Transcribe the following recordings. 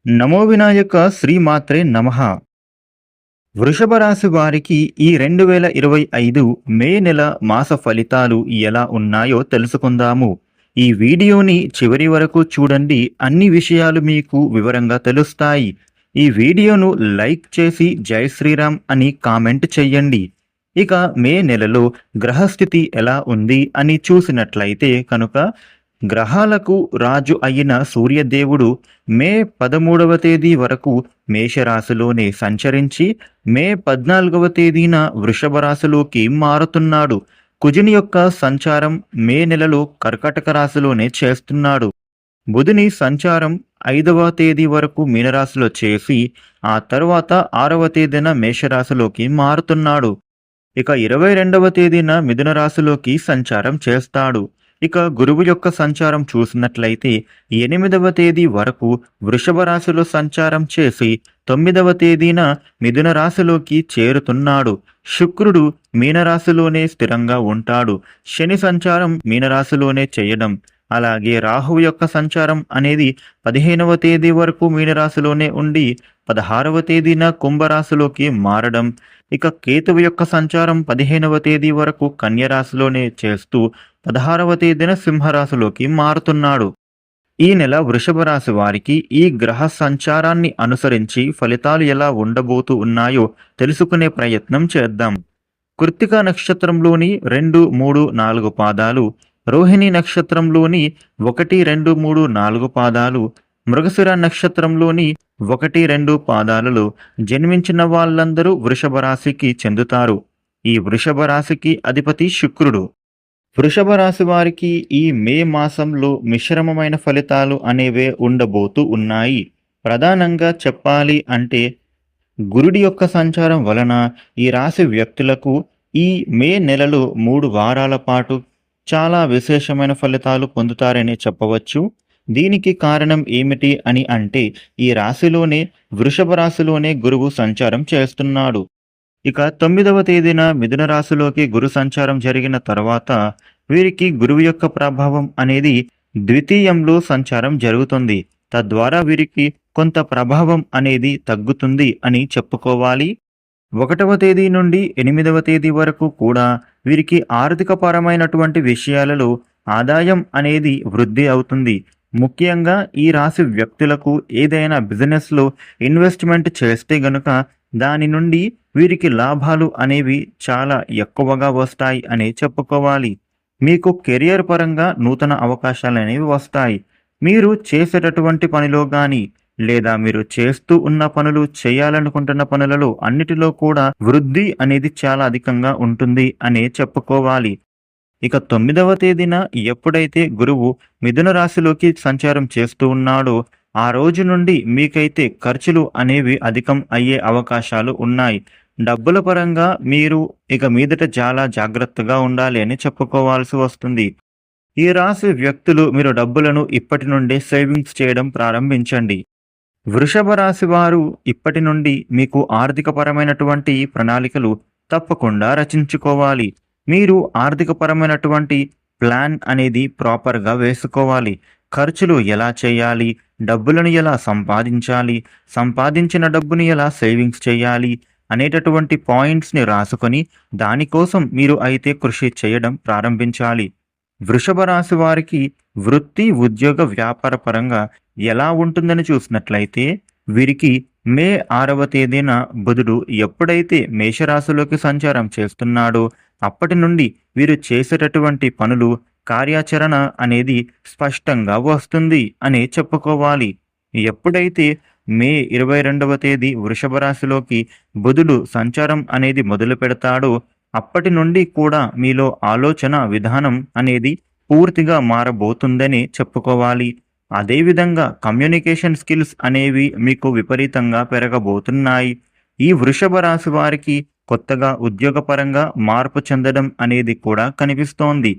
నమో వినాయక శ్రీమాత్రే నమః. వృషభ రాశి వారికి ఈ 2025 మే నెల మాస ఫలితాలు ఎలా ఉన్నాయో తెలుసుకుందాము. ఈ వీడియోని చివరి వరకు చూడండి. అన్ని విషయాలు మీకు వివరంగా తెలుస్తాయి. ఈ వీడియోను లైక్ చేసి జై శ్రీరామ్ అని కామెంట్ చెయ్యండి. ఇక మే నెలలో గ్రహస్థితి ఎలా ఉంది అని చూసినట్లయితే కనుక గ్రహాలకు రాజు అయిన సూర్యదేవుడు మే 13వ తేదీ వరకు మేషరాశిలోనే సంచరించి మే 14వ తేదీన వృషభ రాశిలోకి మారుతున్నాడు. కుజుని యొక్క సంచారం మే నెలలో కర్కాటక రాశిలోనే చేస్తున్నాడు. బుధుని సంచారం 5వ తేదీ వరకు మీనరాశిలో చేసి ఆ తర్వాత 6వ తేదీన మేషరాశిలోకి మారుతున్నాడు. ఇక 22వ తేదీన మిథున రాశిలోకి సంచారం చేస్తాడు. ఇక గురువు యొక్క సంచారం చూసినట్లయితే 8వ తేదీ వరకు వృషభ రాశిలో సంచారం చేసి 9వ తేదీన మిథున రాశిలోకి చేరుతున్నాడు. శుక్రుడు మీనరాశిలోనే స్థిరంగా ఉంటాడు. శని సంచారం మీనరాశిలోనే చేయడం, అలాగే రాహువు యొక్క సంచారం అనేది 15వ తేదీ వరకు మీనరాశిలోనే ఉండి 16వ తేదీన కుంభరాశిలోకి మారడం, ఇక కేతువు యొక్క సంచారం 15వ తేదీ వరకు కన్యరాశిలోనే చేస్తూ 16వ తేదీన సింహరాశిలోకి మారుతున్నాడు. ఈ నెల వృషభ రాశి వారికి ఈ గ్రహ సంచారాన్ని అనుసరించి ఫలితాలు ఎలా ఉండబోతూ ఉన్నాయో తెలుసుకునే ప్రయత్నం చేద్దాం. కృత్తిక నక్షత్రంలోని 2, 3, 4 పాదాలు, రోహిణి నక్షత్రంలోని 1, 2, 3, 4 పాదాలు, మృగశిర నక్షత్రంలోని 1, 2 పాదాలలో జన్మించిన వాళ్ళందరూ వృషభ రాశికి చెందుతారు. ఈ వృషభ రాశికి అధిపతి శుక్రుడు. వృషభ రాశి వారికి ఈ మే మాసంలో మిశ్రమమైన ఫలితాలు అనేవే ఉండబోతూ ఉన్నాయి. ప్రధానంగా చెప్పాలి అంటే గురుడి యొక్క సంచారం వలన ఈ రాశి వ్యక్తులకు ఈ మే నెలలో 3 వారాల పాటు చాలా విశేషమైన ఫలితాలు పొందుతారని చెప్పవచ్చు. దీనికి కారణం ఏమిటి అని అంటే ఈ రాశిలోనే వృషభ రాశిలోనే గురువు సంచారం చేస్తున్నాడు. ఇక 9వ తేదీన మిథున రాశిలోకి గురు సంచారం జరిగిన తర్వాత వీరికి గురువు యొక్క ప్రభావం అనేది ద్వితీయంలో సంచారం జరుగుతుంది. తద్వారా వీరికి కొంత ప్రభావం అనేది తగ్గుతుంది అని చెప్పుకోవాలి. 1వ తేదీ నుండి 8వ తేదీ వరకు కూడా వీరికి ఆర్థిక పరమైనటువంటి విషయాలలో ఆదాయం అనేది వృద్ధి అవుతుంది. ముఖ్యంగా ఈ రాశి వ్యక్తులకు ఏదైనా బిజినెస్లో ఇన్వెస్ట్మెంట్ చేస్తే గనుక దాని నుండి వీరికి లాభాలు అనేవి చాలా ఎక్కువగా వస్తాయి అని చెప్పుకోవాలి. మీకు కెరియర్ పరంగా నూతన అవకాశాలు అనేవి వస్తాయి. మీరు చేసేటటువంటి పనిలో కానీ లేదా మీరు చేస్తూ ఉన్న పనులు, చేయాలనుకుంటున్న పనులలో అన్నిటిలో కూడా వృద్ధి అనేది చాలా అధికంగా ఉంటుంది అనే చెప్పుకోవాలి. ఇక 9వ తేదీన ఎప్పుడైతే గురువు మిథున రాశిలోకి సంచారం చేస్తూ ఉన్నాడో ఆ రోజు నుండి మీకైతే ఖర్చులు అనేవి అధికం అయ్యే అవకాశాలు ఉన్నాయి. డబ్బుల పరంగా మీరు ఇక మీదట చాలా జాగ్రత్తగా ఉండాలి అని చెప్పుకోవాల్సి వస్తుంది. ఈ రాశి వ్యక్తులు మీరు డబ్బులను ఇప్పటి నుండే సేవింగ్స్ చేయడం ప్రారంభించండి. వృషభ రాశి వారు ఇప్పటి నుండి మీకు ఆర్థికపరమైనటువంటి ప్రణాళికలు తప్పకుండా రచించుకోవాలి. మీరు ఆర్థికపరమైనటువంటి ప్లాన్ అనేది ప్రాపర్గా వేసుకోవాలి. ఖర్చులు ఎలా చేయాలి, డబ్బులను ఎలా సంపాదించాలి, సంపాదించిన డబ్బుని ఎలా సేవింగ్స్ చేయాలి అనేటటువంటి పాయింట్స్ని రాసుకొని దానికోసం మీరు అయితే కృషి చేయడం ప్రారంభించాలి. వృషభ రాశి వారికి వృత్తి, ఉద్యోగ, వ్యాపార పరంగా ఎలా ఉంటుందని చూసినట్లయితే వీరికి మే 6వ తేదీన బుధుడు ఎప్పుడైతే మేషరాశిలోకి సంచారం చేస్తున్నాడో అప్పటి నుండి వీరు చేసేటటువంటి పనులు, కార్యాచరణ అనేది స్పష్టంగా వస్తుంది అని చెప్పుకోవాలి. ఎప్పుడైతే మే 22వ తేదీ వృషభ రాశిలోకి బుధుడు సంచారం అనేది మొదలు పెడతాడో అప్పటి నుండి కూడా మీలో ఆలోచన విధానం అనేది పూర్తిగా మారబోతుందని చెప్పుకోవాలి. అదేవిధంగా కమ్యూనికేషన్ స్కిల్స్ అనేవి మీకు విపరీతంగా పెరగబోతున్నాయి. ఈ వృషభ రాశి వారికి కొత్తగా ఉద్యోగపరంగా మార్పు చెందడం అనేది కూడా కనిపిస్తోంది.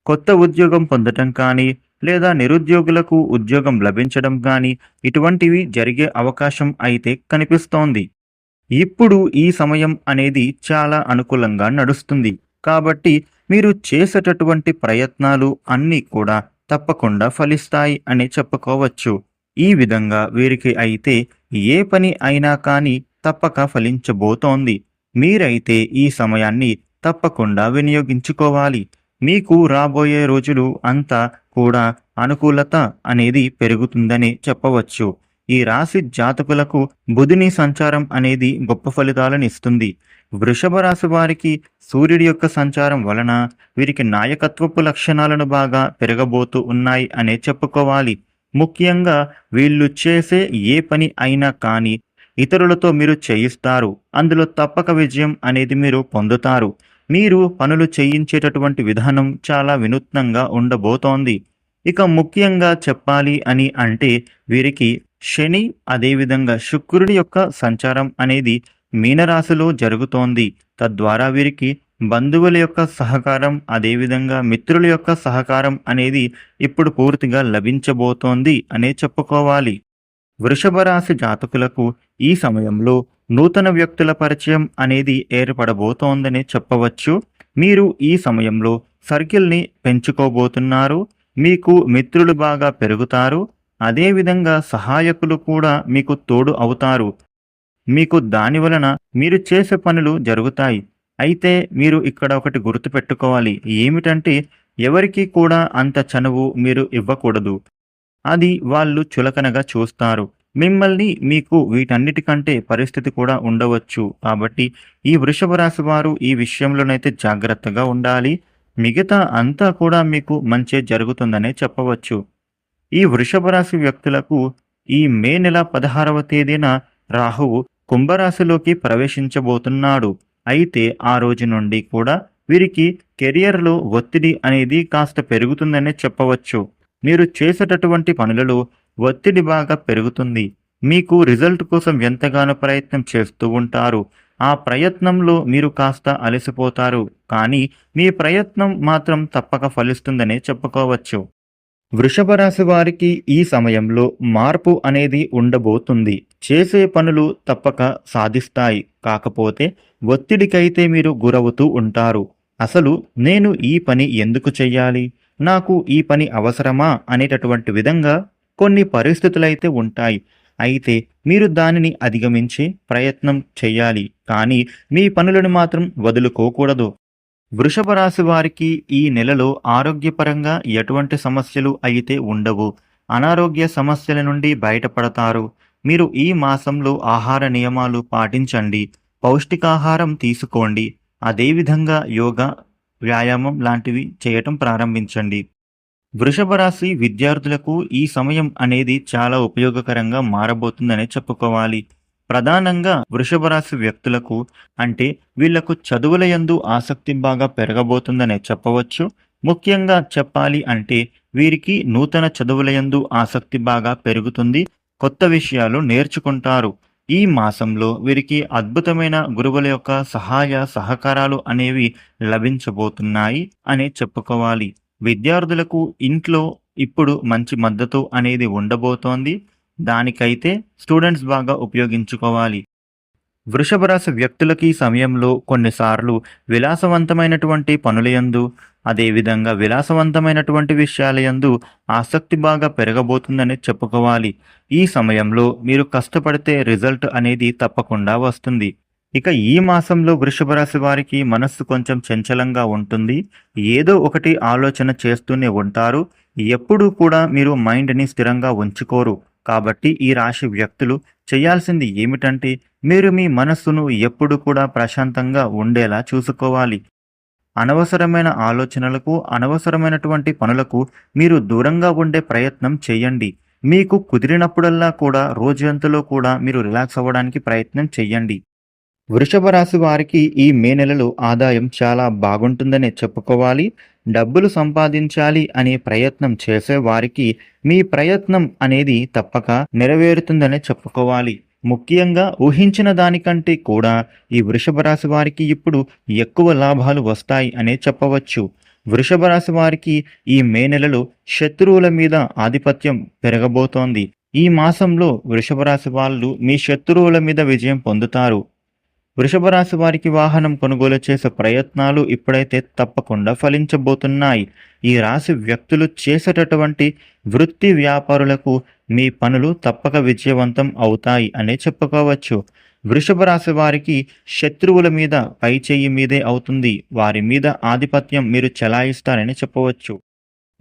కొత్త ఉద్యోగం పొందటం కానీ లేదా నిరుద్యోగులకు ఉద్యోగం లభించడం కానీ ఇటువంటివి జరిగే అవకాశం అయితే కనిపిస్తోంది. ఇప్పుడు ఈ సమయం అనేది చాలా అనుకూలంగా నడుస్తుంది. కాబట్టి మీరు చేసేటటువంటి ప్రయత్నాలు అన్నీ కూడా తప్పకుండా ఫలిస్తాయి అని చెప్పుకోవచ్చు. ఈ విధంగా వీరికి అయితే ఏ పని అయినా కానీ తప్పక ఫలించబోతోంది. మీరైతే ఈ సమయాన్ని తప్పకుండా వినియోగించుకోవాలి. మీకు రాబోయే రోజులు అంతా కూడా అనుకూలత అనేది పెరుగుతుందని చెప్పవచ్చు. ఈ రాశి జాతకులకు బుధుని సంచారం అనేది గొప్ప ఫలితాలను ఇస్తుంది. వృషభ రాశి వారికి సూర్యుడి యొక్క సంచారం వలన వీరికి నాయకత్వపు లక్షణాలను బాగా పెరగబోతూ ఉన్నాయి అనే చెప్పుకోవాలి. ముఖ్యంగా వీళ్ళు చేసే ఏ పని అయినా కానీ ఇతరులతో మీరు చేయిస్తారు. అందులో తప్పక విజయం అనేది మీరు పొందుతారు. మీరు పనులు చేయించేటటువంటి విధానం చాలా వినూత్నంగా ఉండబోతోంది. ఇక ముఖ్యంగా చెప్పాలి అని అంటే వీరికి శని అదేవిధంగా శుక్రుడి యొక్క సంచారం అనేది మీనరాశిలో జరుగుతోంది. తద్వారా వీరికి బంధువుల యొక్క సహకారం అదేవిధంగా మిత్రుల యొక్క సహకారం అనేది ఇప్పుడు పూర్తిగా లభించబోతోంది అనే చెప్పుకోవాలి. వృషభ రాశి జాతకులకు ఈ సమయంలో నూతన వ్యక్తుల పరిచయం అనేది ఏర్పడబోతోందని చెప్పవచ్చు. మీరు ఈ సమయంలో సర్కిల్ని పెంచుకోబోతున్నారు. మీకు మిత్రులు బాగా పెరుగుతారు. అదేవిధంగా సహాయకులు కూడా మీకు తోడు అవుతారు. మీకు దాని వలన మీరు చేసే పనులు జరుగుతాయి. అయితే మీరు ఇక్కడ ఒకటి గుర్తుపెట్టుకోవాలి. ఏమిటంటే ఎవరికి కూడా అంత చనువు మీరు ఇవ్వకూడదు. అది వాళ్ళు చులకనగా చూస్తారు. మిమ్మల్ని మీకు వీటన్నిటికంటే పరిస్థితి కూడా ఉండవచ్చు. కాబట్టి ఈ వృషభ రాశి వారు ఈ విషయంలోనైతే జాగ్రత్తగా ఉండాలి. మిగతా అంతా కూడా మీకు మంచే జరుగుతుందనే చెప్పవచ్చు. ఈ వృషభ రాశి వ్యక్తులకు ఈ మే నెల 16వ తేదీన రాహువు కుంభరాశిలోకి ప్రవేశించబోతున్నాడు. అయితే ఆ రోజు నుండి కూడా వీరికి కెరియర్లో ఒత్తిడి అనేది కాస్త పెరుగుతుందనే చెప్పవచ్చు. మీరు చేసేటటువంటి పనులలో ఒత్తిడి బాగా పెరుగుతుంది. మీకు రిజల్ట్ కోసం ఎంతగానో ప్రయత్నం చేస్తూ ఉంటారు. ఆ ప్రయత్నంలో మీరు కాస్త అలసిపోతారు. కానీ మీ ప్రయత్నం మాత్రం తప్పక ఫలిస్తుందనే చెప్పుకోవచ్చు. వృషభ రాశి వారికి ఈ సమయంలో మార్పు అనేది ఉండబోతుంది. చేసే పనులు తప్పక సాధిస్తాయి. కాకపోతే ఒత్తిడికైతే మీరు గురవుతూ ఉంటారు. అసలు నేను ఈ పని ఎందుకు చెయ్యాలి? నాకు ఈ పని అవసరమా? అనేటటువంటి విధంగా కొన్ని పరిస్థితులైతే ఉంటాయి. అయితే మీరు దానిని అధిగమించి ప్రయత్నం చెయ్యాలి. కానీ మీ పనులను మాత్రం వదులుకోకూడదు. వృషభ రాశి వారికి ఈ నెలలో ఆరోగ్యపరంగా ఎటువంటి సమస్యలు అయితే ఉండవు. అనారోగ్య సమస్యల నుండి బయటపడతారు. మీరు ఈ మాసంలో ఆహార నియమాలు పాటించండి. పౌష్టికాహారం తీసుకోండి. అదేవిధంగా యోగా, వ్యాయామం లాంటివి చేయటం ప్రారంభించండి. వృషభ రాశి విద్యార్థులకు ఈ సమయం అనేది చాలా ఉపయోగకరంగా మారబోతుందనే చెప్పుకోవాలి. ప్రధానంగా వృషభ రాశి వ్యక్తులకు అంటే వీళ్లకు చదువుల యందు ఆసక్తి బాగా పెరగబోతుందనే చెప్పవచ్చు. ముఖ్యంగా చెప్పాలి అంటే వీరికి నూతన చదువుల యందు ఆసక్తి బాగా పెరుగుతుంది. కొత్త విషయాలు నేర్చుకుంటారు. ఈ మాసంలో వీరికి అద్భుతమైన గురువుల యొక్క సహాయ సహకారాలు అనేవి లభించబోతున్నాయి అనే చెప్పుకోవాలి. విద్యార్థులకు ఇంట్లో ఇప్పుడు మంచి మద్దతు అనేది ఉండబోతోంది. దానికైతే స్టూడెంట్స్ బాగా ఉపయోగించుకోవాలి. వృషభ రాశి వ్యక్తులకి ఈ సమయంలో కొన్నిసార్లు విలాసవంతమైనటువంటి పనులయందు అదేవిధంగా విలాసవంతమైనటువంటి విషయాలయందు ఆసక్తి బాగా పెరగబోతుందని చెప్పుకోవాలి. ఈ సమయంలో మీరు కష్టపడితే రిజల్ట్ అనేది తప్పకుండా వస్తుంది. ఇక ఈ మాసంలో వృషభ రాశి వారికి మనస్సు కొంచెం చంచలంగా ఉంటుంది. ఏదో ఒకటి ఆలోచన చేస్తూనే ఉంటారు. ఎప్పుడూ కూడా మీరు మైండ్ని స్థిరంగా ఉంచుకోరు. కాబట్టి ఈ రాశి వ్యక్తులు చేయాల్సింది ఏమిటంటే మీరు మీ మనస్సును ఎప్పుడు కూడా ప్రశాంతంగా ఉండేలా చూసుకోవాలి. అనవసరమైన ఆలోచనలకు అనవసరమైనటువంటి పనులకు మీరు దూరంగా ఉండే ప్రయత్నం చేయండి. మీకు కుదిరినప్పుడల్లా కూడా రోజంతలో కూడా మీరు రిలాక్స్ అవ్వడానికి ప్రయత్నం చేయండి. వృషభ రాశి వారికి ఈ మే నెలలో ఆదాయం చాలా బాగుంటుందనే చెప్పుకోవాలి. డబ్బులు సంపాదించాలి అనే ప్రయత్నం చేసే వారికి మీ ప్రయత్నం అనేది తప్పక నెరవేరుతుందనే చెప్పుకోవాలి. ముఖ్యంగా ఊహించిన దానికంటే కూడా ఈ వృషభ రాశి వారికి ఇప్పుడు ఎక్కువ లాభాలు వస్తాయి అనే చెప్పవచ్చు. వృషభ రాశి వారికి ఈ మే నెలలో శత్రువుల మీద ఆధిపత్యం పెరగబోతోంది. ఈ మాసంలో వృషభ రాశి వాళ్ళు మీ శత్రువుల మీద విజయం పొందుతారు. వృషభ రాశి వారికి వాహనం కొనుగోలు చేసే ప్రయత్నాలు ఇప్పుడైతే తప్పకుండా ఫలించబోతున్నాయి. ఈ రాశి వ్యక్తులు చేసేటటువంటి వృత్తి వ్యాపారులకు మీ పనులు తప్పక విజయవంతం అవుతాయి అనే చెప్పుకోవచ్చు. వృషభ రాశి వారికి శత్రువుల మీద పైచేయి మీదే అవుతుంది. వారి మీద ఆధిపత్యం మీరు చెలాయిస్తారని చెప్పవచ్చు.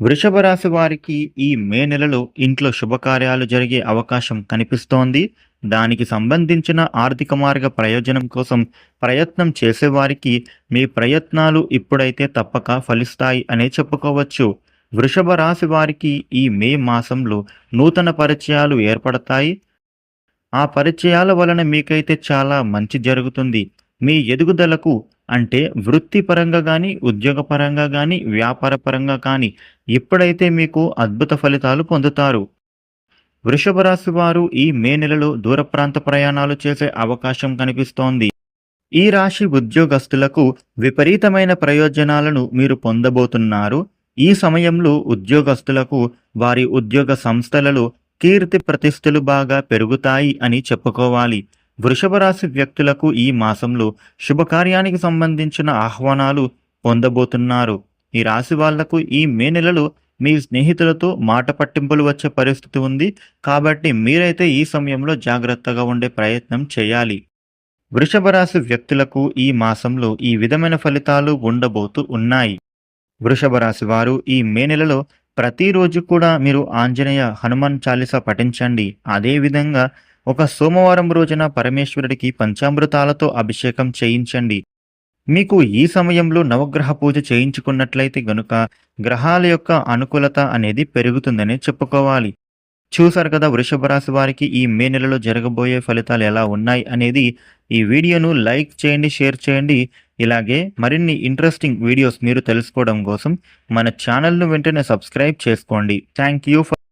వృషభ రాశి వారికి ఈ మే నెలలో ఇంట్లో శుభకార్యాలు జరిగే అవకాశం కనిపిస్తోంది. దానికి సంబంధించిన ఆర్థిక మార్గ ప్రయోజనం కోసం ప్రయత్నం చేసేవారికి మీ ప్రయత్నాలు ఇప్పుడైతే తప్పక ఫలిస్తాయి అనే చెప్పుకోవచ్చు. వృషభ రాశి వారికి ఈ మే మాసంలో నూతన పరిచయాలు ఏర్పడతాయి. ఆ పరిచయాల వలన మీకైతే చాలా మంచి జరుగుతుంది. మీ ఎదుగుదలకు అంటే వృత్తిపరంగా గానీ, ఉద్యోగపరంగా గానీ, వ్యాపార పరంగా కానీ ఇప్పుడైతే మీకు అద్భుత ఫలితాలు పొందుతారు. వృషభ రాశి వారు ఈ మే నెలలో దూర ప్రాంత ప్రయాణాలు చేసే అవకాశం కనిపిస్తోంది. ఈ రాశి ఉద్యోగస్తులకు విపరీతమైన ప్రయోజనాలను మీరు పొందబోతున్నారు. ఈ సమయంలో ఉద్యోగస్తులకు వారి ఉద్యోగ సంస్థలలో కీర్తి ప్రతిష్టలు బాగా పెరుగుతాయి అని చెప్పుకోవాలి. వృషభ రాశి వ్యక్తులకు ఈ మాసంలో శుభకార్యానికి సంబంధించిన ఆహ్వానాలు పొందబోతున్నారు. ఈ రాశి వాళ్లకు ఈ మే నెలలో మీ స్నేహితులతో మాట పట్టింపులు వచ్చే పరిస్థితి ఉంది. కాబట్టి మీరైతే ఈ సమయంలో జాగ్రత్తగా ఉండే ప్రయత్నం చేయాలి. వృషభ రాశి వ్యక్తులకు ఈ మాసంలో ఈ విధమైన ఫలితాలు ఉండబోతూ ఉన్నాయి. వృషభ రాశి వారు ఈ మే నెలలో ప్రతిరోజు కూడా మీరు ఆంజనేయ హనుమాన్ చాలీసా పఠించండి. అదేవిధంగా ఒక సోమవారం రోజున పరమేశ్వరుడికి పంచామృతాలతో అభిషేకం చేయించండి. మీకు ఈ సమయంలో నవగ్రహ పూజ చేయించుకున్నట్లయితే గనుక గ్రహాల యొక్క అనుకూలత అనేది పెరుగుతుందనే చెప్పుకోవాలి. చూసారు కదా వృషభ రాశి వారికి ఈ మే నెలలో జరగబోయే ఫలితాలు ఎలా ఉన్నాయి అనేది. ఈ వీడియోను లైక్ చేయండి, షేర్ చేయండి. ఇలాగే మరిన్ని ఇంట్రెస్టింగ్ వీడియోస్ మీరు తెలుసుకోవడం కోసం మన ఛానల్ను వెంటనే సబ్స్క్రైబ్ చేసుకోండి. Thank you for